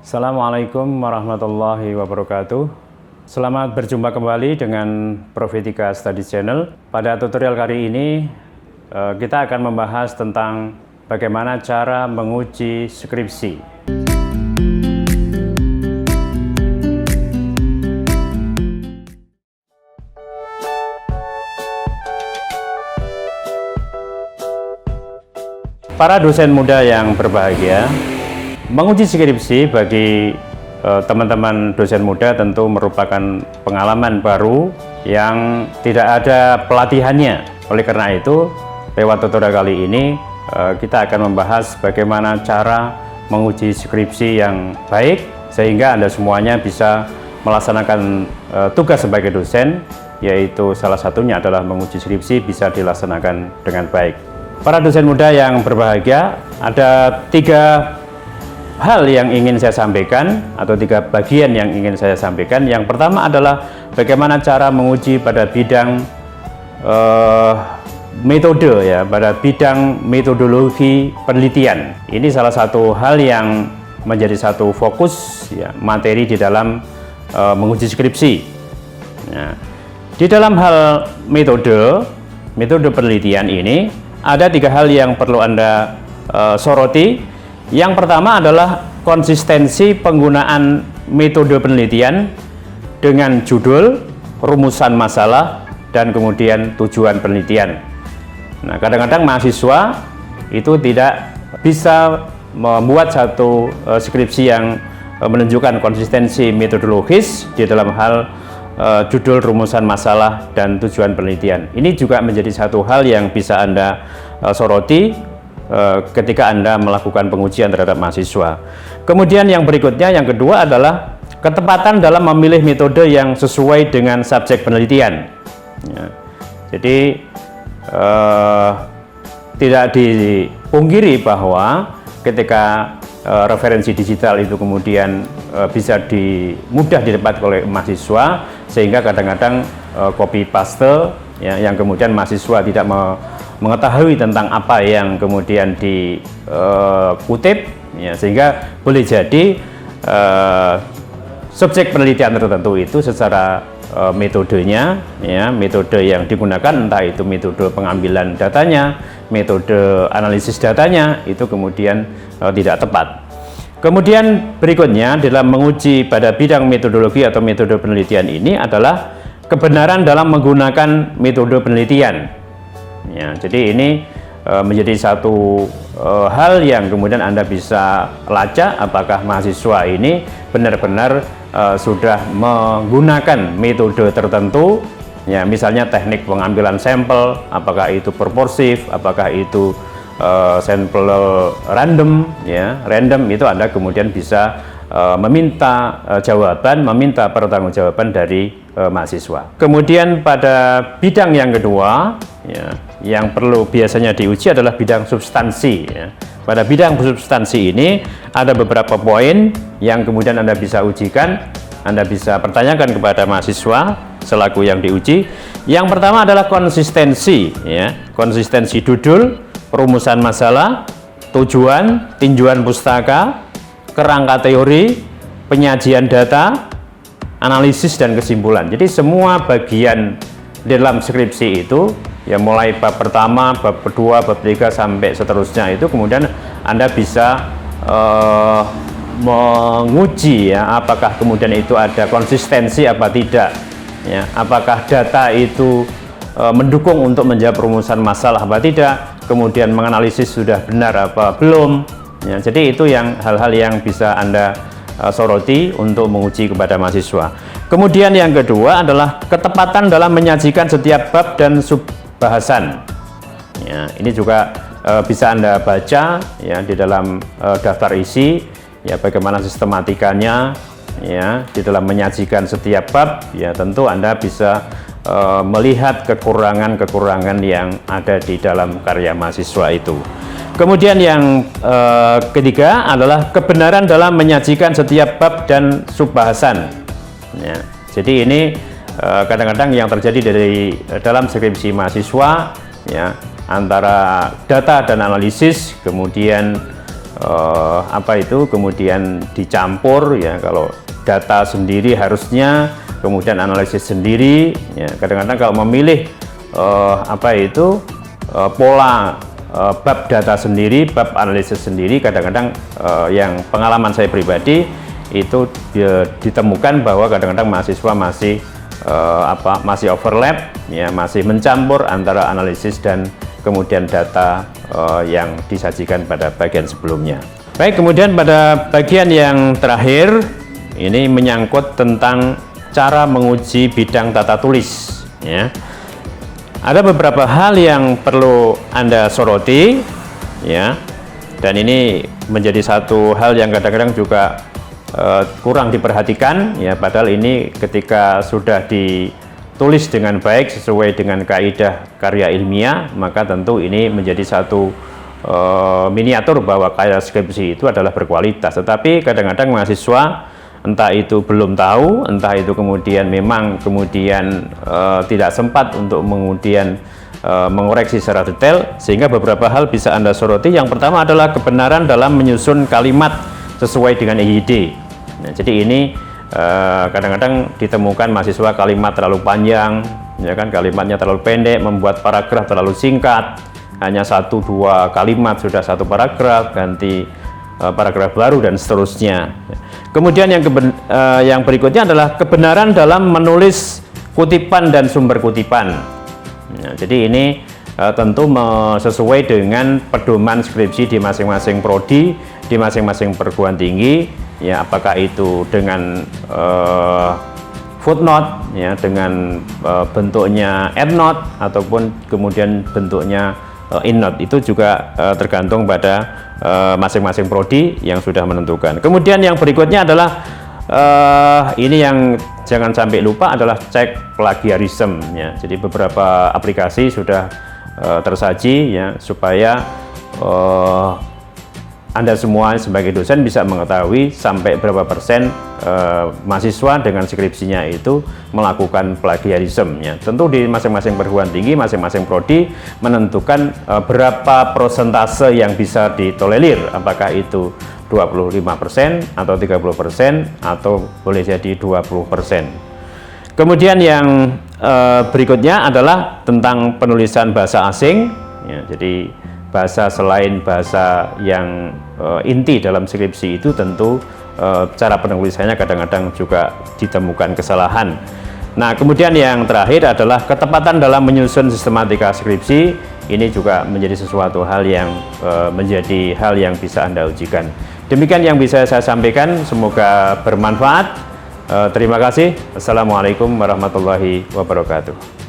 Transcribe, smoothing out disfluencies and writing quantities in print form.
Assalamualaikum warahmatullahi wabarakatuh. Selamat berjumpa kembali dengan Profetika Study Channel. Pada tutorial kali ini kita akan membahas tentang bagaimana cara menguji skripsi. Para dosen muda yang berbahagia, menguji skripsi bagi teman-teman dosen muda tentu merupakan pengalaman baru yang tidak ada pelatihannya. Oleh karena itu, lewat tutorial kali ini kita akan membahas bagaimana cara menguji skripsi yang baik sehingga Anda semuanya bisa melaksanakan tugas sebagai dosen, yaitu salah satunya adalah menguji skripsi bisa dilaksanakan dengan baik. Para dosen muda yang berbahagia, ada 3 hal yang ingin saya sampaikan atau 3 bagian yang ingin saya sampaikan. Yang pertama adalah bagaimana cara menguji pada bidang metode, ya, pada bidang metodologi penelitian. Ini salah satu hal yang menjadi satu fokus, ya, materi di dalam menguji skripsi. Nah, di dalam hal metode penelitian ini ada 3 hal yang perlu Anda soroti. Yang pertama adalah konsistensi penggunaan metode penelitian dengan judul, rumusan masalah, dan kemudian tujuan penelitian. Nah, kadang-kadang mahasiswa itu tidak bisa membuat satu skripsi yang menunjukkan konsistensi metodologis di dalam hal judul, rumusan masalah, dan tujuan penelitian. Ini juga menjadi satu hal yang bisa Anda soroti ketika Anda melakukan pengujian terhadap mahasiswa. Kemudian yang berikutnya, yang kedua adalah ketepatan dalam memilih metode yang sesuai dengan subjek penelitian. Ya, jadi tidak dipungkiri bahwa ketika referensi digital itu kemudian bisa mudah didapat oleh mahasiswa, sehingga kadang-kadang copy paste, ya, yang kemudian mahasiswa tidak mengetahui tentang apa yang kemudian dikutip, ya, sehingga boleh jadi subjek penelitian tertentu itu secara metodenya, ya, metode yang digunakan entah itu metode pengambilan datanya, metode analisis datanya itu kemudian tidak tepat. Kemudian berikutnya dalam menguji pada bidang metodologi atau metode penelitian ini adalah kebenaran dalam menggunakan metode penelitian. Ya, jadi ini menjadi satu hal yang kemudian Anda bisa lacak apakah mahasiswa ini benar-benar sudah menggunakan metode tertentu, ya, misalnya teknik pengambilan sampel, apakah itu proporsif, apakah itu sampel random, ya, random itu Anda kemudian bisa meminta meminta pertanggungjawaban dari mahasiswa. Kemudian pada bidang yang kedua, ya, yang perlu biasanya diuji adalah bidang substansi, ya. Pada bidang substansi ini ada beberapa poin yang kemudian Anda bisa ujikan, Anda bisa pertanyakan kepada mahasiswa selaku yang diuji. Yang pertama adalah konsistensi, ya, konsistensi judul, rumusan masalah, tujuan, tinjauan pustaka, kerangka teori, penyajian data, analisis, dan kesimpulan. Jadi semua bagian dalam skripsi itu, ya, mulai bab pertama, bab kedua, bab 3 sampai seterusnya itu kemudian Anda bisa menguji, ya, apakah kemudian itu ada konsistensi apa tidak, ya, apakah data itu mendukung untuk menjawab rumusan masalah apa tidak, kemudian menganalisis sudah benar apa belum, ya. Jadi itu yang hal-hal yang bisa Anda soroti untuk menguji kepada mahasiswa. Kemudian yang kedua adalah ketepatan dalam menyajikan setiap bab dan subbahasan. Ya, ini juga bisa Anda baca, ya, di dalam daftar isi, ya, bagaimana sistematikanya, ya, di dalam menyajikan setiap bab, ya, tentu Anda bisa melihat kekurangan-kekurangan yang ada di dalam karya mahasiswa itu. Kemudian yang ketiga adalah kebenaran dalam menyajikan setiap bab dan subbahasan. Ya, jadi ini kadang-kadang yang terjadi dalam skripsi mahasiswa, ya, antara data dan analisis, kemudian kemudian dicampur ya. Kalau data sendiri harusnya, kemudian analisis sendiri ya. Kadang-kadang kalau memilih pola bab data sendiri, bab analisis sendiri, kadang-kadang yang pengalaman saya pribadi itu ditemukan bahwa kadang-kadang mahasiswa masih overlap ya, masih mencampur antara analisis dan kemudian data yang disajikan pada bagian sebelumnya. Baik, kemudian pada bagian yang terakhir ini menyangkut tentang cara menguji bidang tata tulis ya. Ada beberapa hal yang perlu Anda soroti ya, dan ini menjadi satu hal yang kadang-kadang juga kurang diperhatikan ya, padahal ini ketika sudah ditulis dengan baik sesuai dengan kaidah karya ilmiah, maka tentu ini menjadi satu miniatur bahwa karya skripsi itu adalah berkualitas. Tetapi kadang-kadang mahasiswa entah itu belum tahu, entah itu kemudian memang tidak sempat untuk kemudian mengoreksi secara detail, sehingga beberapa hal bisa Anda soroti. Yang pertama adalah kebenaran dalam menyusun kalimat sesuai dengan EYD. Nah, jadi ini kadang-kadang ditemukan mahasiswa kalimat terlalu panjang, ya kan, kalimatnya terlalu pendek, membuat paragraf terlalu singkat, hanya 1-2 kalimat sudah satu paragraf, ganti paragraf baru dan seterusnya. Kemudian yang berikutnya adalah kebenaran dalam menulis kutipan dan sumber kutipan. Nah, jadi ini tentu sesuai dengan pedoman skripsi di masing-masing prodi, di masing-masing perguruan tinggi ya, apakah itu dengan footnote ya, dengan bentuknya endnote ataupun kemudian bentuknya innote, itu juga tergantung pada masing-masing prodi yang sudah menentukan. Kemudian yang berikutnya adalah ini yang jangan sampai lupa adalah cek plagiarisme ya. Jadi beberapa aplikasi sudah tersaji ya, supaya Anda semua sebagai dosen bisa mengetahui sampai berapa persen mahasiswa dengan skripsinya itu melakukan plagiarisme ya. Tentu di masing-masing perguruan tinggi, masing-masing prodi menentukan berapa persentase yang bisa ditolerir, apakah itu 25% atau 30% atau boleh jadi 20%. Kemudian yang berikutnya adalah tentang penulisan bahasa asing ya. Jadi bahasa selain bahasa yang inti dalam skripsi itu tentu cara penulisannya kadang-kadang juga ditemukan kesalahan. Nah, kemudian yang terakhir adalah ketepatan dalam menyusun sistematika skripsi. Ini juga menjadi sesuatu hal yang menjadi hal yang bisa Anda ujikan. Demikian yang bisa saya sampaikan, semoga bermanfaat. Terima kasih. Assalamualaikum warahmatullahi wabarakatuh.